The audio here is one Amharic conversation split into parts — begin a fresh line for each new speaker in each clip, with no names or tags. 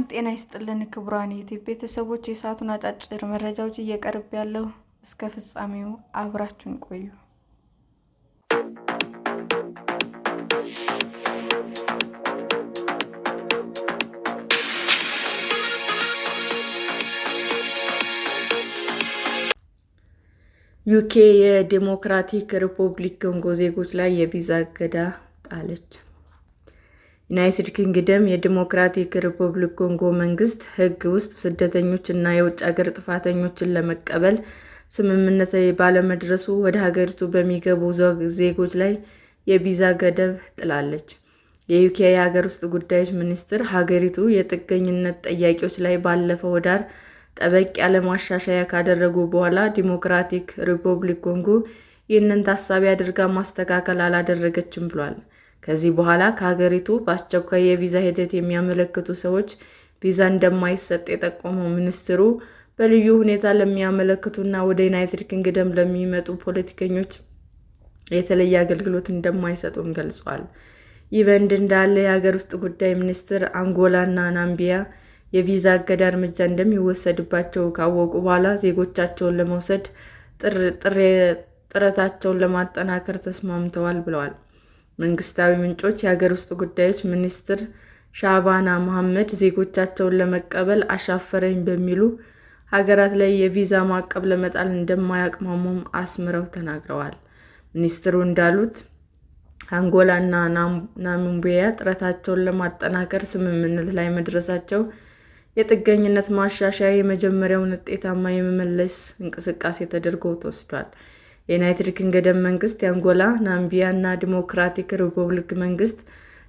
ጤና ይስጥልን ክቡራን የዩቲዩብ ቤተሰቦች፣ የሰዓቱን አጫጭር መረጃዎች እየቀርብ ያለው እስከ ፍጻሜው አብራችሁን ቆዩ። ዩኬ የዲሞክራቲክ ሪፐብሊክ ኮንጎ ዜጎች ላይ የቪዛ እገዳ ጣለች። ዩናይትድ ኪንግደም የዲሞክራቲክ ሪፐብሊክ ኮንጎ መንግስት ሕግ ውስጥ ስደተኞች እና የውጭ አገር ጥፋተኞችን ለመቀበል ስምምነት ባለመድረሱ ወደ ሀገሪቱ በሚገቡ ዜጎች ላይ የቪዛ ገደብ ጥላለች። የዩኬ የሀገር ውስጥ ጉዳዮች ሚኒስትር ሀገሪቱ የጥገኝነት ጥያቄዎች ላይ ባለፈው ኅዳር ጠበቅ ያለ ማሻሻያ ካደረጉ በኋላ ዲሞክራቲክ ሪፐብሊክ ኮንጎ ይህንን ታሳቢ አድርጋ ማስተካከል አላደረገችም ብሏል። ከዚህ በኋላ ከሀገሪቱ በአስቸኳይ የቪዛ ሂደት የሚያመለክቱ ሰዎች ቪዛ እንደማይሰጥ የጠቆመው ሚኒስትሩ በልዩ ሁኔታ ለሚያመለክቱና ወደ ዩናይትድ ኪንግደም ለሚመጡ ፖለቲከኞች የተለየ አገልግሎት እንደማይሰጡም ገልጿል። ይህ በእንዲህ እንዳለ የሀገር ውስጥ ጉዳይ ሚኒስትር አንጎላ እና ናሚቢያ የቪዛ እገዳ እርምጃ እንደሚወሰድባቸው ካወቁ በኋላ ዜጎቻቸውን ለመውሰድ ጥረታቸውን ለማጠናከር ተስማምተዋል ብለዋል። መንግስታዊ ምንጮች የሀገር ውስጥ ጉዳዮች ሚኒስትር ሻባና መሐመድ ዜጎቻቸውን ለመቀበል አሻፈረኝ በሚሉ ሀገራት ላይ የቪዛ ማዕቀብ ለመጣል እንደማያቅማሙም አስምረው ተናግረዋል። ሚኒስትሩ እንዳሉት አንጎላ እና ናሚቢያ ጥረታቸውን ለማጠናከር ስምምነት ላይ መድረሳቸው የጥገኝነት ማሻሻያ የመጀመሪያውን ውጤታማ የመመለስ እንቅስቃሴ ተደርጎ ተወስዷል። የዩናይትድ ኪንግደም መንግስት የአንጎላ፣ ናሚቢያ እና ዲሞክራቲክ ሪፐብሊክ መንግስት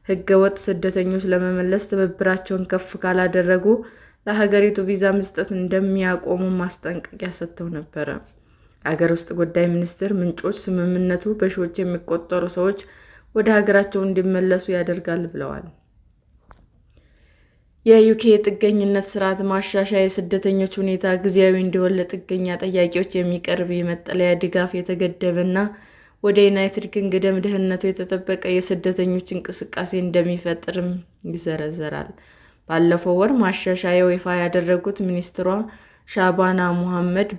ህገወጥ ስደተኞች ለመመለስ ትብብራቸውን ከፍ ካላደረጉ ለሀገሪቱ ቪዛ መስጠት እንደሚያቆሙ ማስጠንቀቂያ ሰጥተው ነበር። የሀገር ውስጥ ጉዳይ ሚኒስቴር ምንጮች ስምምነቱ በሺዎች የሚቆጠሩ ሰዎች ወደ ሀገራቸው እንዲመለሱ ያደርጋል ብለዋል። የዩኬ የጥገኝነት ስርዓት ማሻሻያ የስደተኞች ሁኔታ ጊዜያዊ እንዲሆን ለጥገኛ ጠያቂዎች የሚቀርብ የመጠለያ ድጋፍ የተገደበ እና ወደ ዩናይትድ ኪንግደም ደህንነቱ የተጠበቀ የስደተኞች እንቅስቃሴ እንደሚፈጥርም ይዘረዘራል። ባለፈው ወር ማሻሻያው ይፋ ያደረጉት ሚኒስትሯ ሻባና ሙሐመድ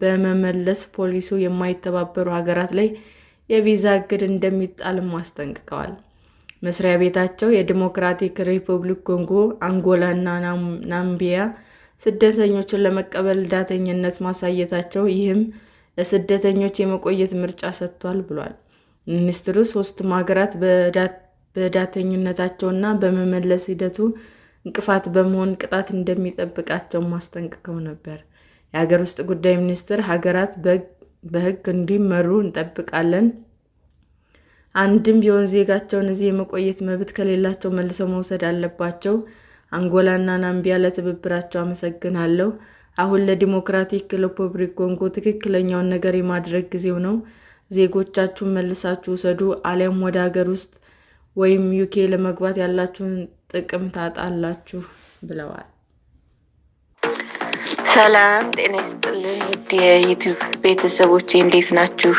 በመመለስ ፖሊሲው የማይተባበሩ ሀገራት ላይ የቪዛ እግድ እንደሚጣልም አስጠንቅቀዋል። መስሪያ ቤታቸው የዲሞክራቲክ ሪፐብሊክ ኮንጎ፣ አንጎላ እና ናሚቢያ ስደተኞችን ለመቀበል ዳተኝነት ማሳየታቸው ይህም ለስደተኞች የመቆየት ምርጫ ሰጥቷል ብሏል። ሚኒስትሩ ሦስቱም ሀገራት በዳተኝነታቸውና በመመለስ ሂደቱ እንቅፋት በመሆን ቅጣት እንደሚጠብቃቸው አስጠንቅቀው ነበር። የሀገር ውስጥ ጉዳይ ሚኒስትር ሀገራት በሕግ እንዲመሩ እንጠብቃለን፣ አንድም ቢሆን ዜጋቸውን እዚህ የመቆየት መብት ከሌላቸው መልሰው መውሰድ አለባቸው። አንጎላ እና ናሚቢያ ለትብብራቸው አመሰግናለሁ። አሁን ለዲሞክራቲክ ሪፐብሊክ ኮንጎ ትክክለኛውን ነገር የማድረግ ጊዜው ነው። ዜጎቻችሁን መልሳችሁ ውሰዱ፣ አሊያም ወደ ሀገር ውስጥ ወይም ዩኬ ለመግባት ያላችሁን ጥቅም ታጣላችሁ ብለዋል።
ሰላም ጤና ይስጥልን ውድ የዩቲዩብ ቤተሰቦቼ እንዴት ናችሁ?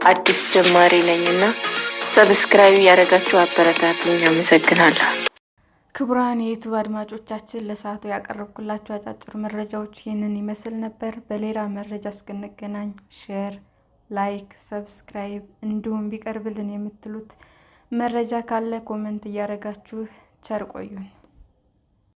አዲስ ጀማሪ ነኝና ሰብስክራይብ ያደረጋችሁ አበረታቱኝ። አመሰግናለሁ።
ክቡራን የዩቲዩብ አድማጮቻችን ለሰዓቱ ያቀረብኩላችሁ አጫጭር መረጃዎች ይህንን ይመስል ነበር። በሌላ መረጃ እስክንገናኝ ሼር፣ ላይክ፣ ሰብስክራይብ እንዲሁም ቢቀርብልን የምትሉት መረጃ ካለ ኮሜንት እያደረጋችሁ ቸር ቆዩን።